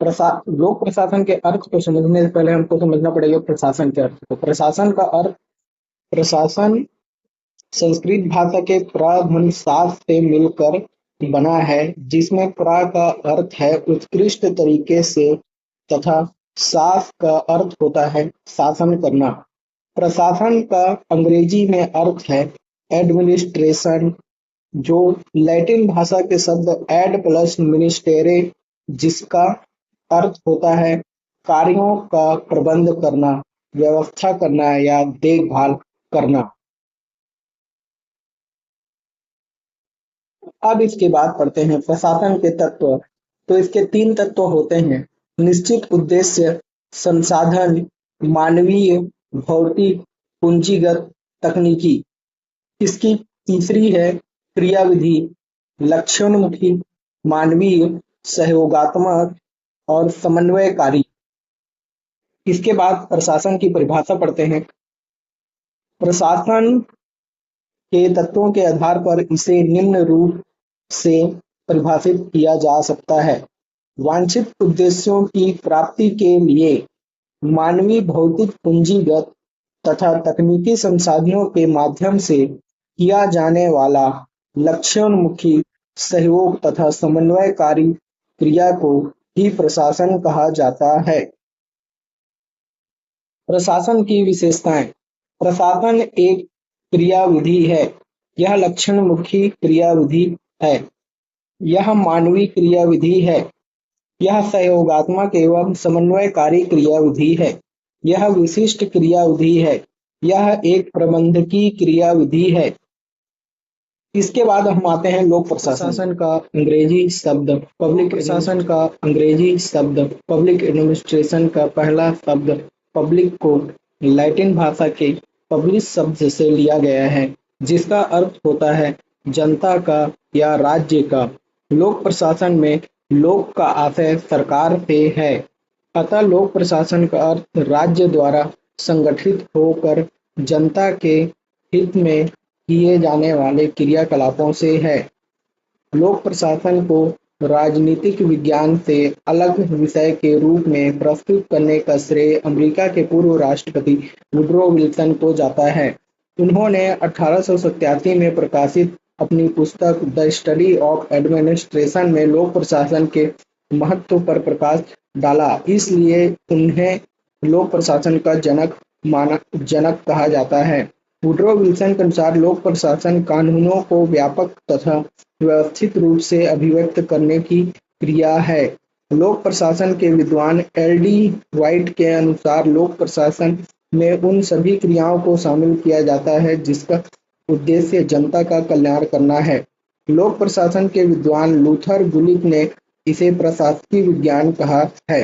लोक प्रशासन के अर्थ को समझने से पहले हमको समझना पड़ेगा प्रशासन के अर्थ को। प्रशासन का अर्थ, प्रशासन संस्कृत भाषा के प्र ध्वनि सास से मिलकर बना है, जिसमें प्र का अर्थ है उत्कृष्ट तरीके से तथा सास का अर्थ होता है शासन करना। प्रशासन का अंग्रेजी में अर्थ है एडमिनिस्ट्रेशन, जो लैटिन भाषा के शब्द एड प्लस मिनिस्टेरे, जिसका अर्थ होता है कार्यों का प्रबंध करना, व्यवस्था करना या देखभाल करना। अब इसके बाद पढ़ते हैं प्रशासन के तत्व। तो इसके 3 तत्व होते हैं: निश्चित उद्देश्य, संसाधन, मानवीय, भौतिक, पूंजीगत, तकनीकी। इसकी तीसरी है क्रियाविधि, लक्ष्योन्मुखी, मानवीय, सहयोगात्मक और समन्वयकारी। इसके बाद प्रशासन की परिभाषा पढ़ते हैं। प्रशासन के तत्वों के आधार पर इसे निम्न रूप से परिभाषित किया जा सकता है: वांछित उद्देश्यों की प्राप्ति के लिए मानवीय, भौतिक, पूंजीगत तथा तकनीकी संसाधनों के माध्यम से किया जाने वाला लक्ष्योन्मुखी सहयोग तथा समन्वयकारी क्रिया को ही प्रशासन कहा जाता है। प्रशासन की विशेषताएं। प्रशासन एक क्रियाविधि है। यह लक्ष्योन्मुखी क्रियाविधि है। यह मानवीय क्रियाविधि है। यह सहयोगात्मक एवं समन्वयकारी क्रियाविधि है। यह विशिष्ट क्रियाविधि है। यह एक प्रबंधकीय क्रियाविधि है। इसके बाद हम आते हैं लोक प्रशासन का अंग्रेजी शब्द पब्लिक। प्रशासन का अंग्रेजी शब्द पब्लिक एडमिनिस्ट्रेशन का पहला शब्द पब्लिक को लैटिन भाषा के पब्लिस शब्द से लिया गया है, जिसका अर्थ होता है जनता का या राज्य का। लोक प्रशासन में लोक का आशय सरकार से है, अतः लोक प्रशासन का अर्थ राज्य द्वारा संगठित होकर जनता के हित में किए जाने वाले क्रियाकलापों से है। लोक प्रशासन को राजनीतिक विज्ञान से अलग विषय के रूप में प्रस्तुत करने का श्रेय अमेरिका के पूर्व राष्ट्रपति वुडरो विल्सन को जाता है। उन्होंने 1887 में प्रकाशित अपनी पुस्तक द स्टडी ऑफ एडमिनिस्ट्रेशन में लोक प्रशासन के महत्व पर प्रकाश डाला, इसलिए उन्हें लोक प्रशासन का जनक कहा जाता है। वुडरो विल्सन के अनुसार लोक प्रशासन कानूनों को व्यापक तथा व्यवस्थित रूप से अभिव्यक्त करने की क्रिया है। लोक प्रशासन के विद्वान एल.डी. व्हाइट के अनुसार लोक प्रशासन में उन सभी क्रियाओं को शामिल किया जाता है जिसका उद्देश्य जनता का कल्याण करना है। लोक प्रशासन के विद्वान लूथर गुलिक ने इसे प्रशासकीय विज्ञान कहा है।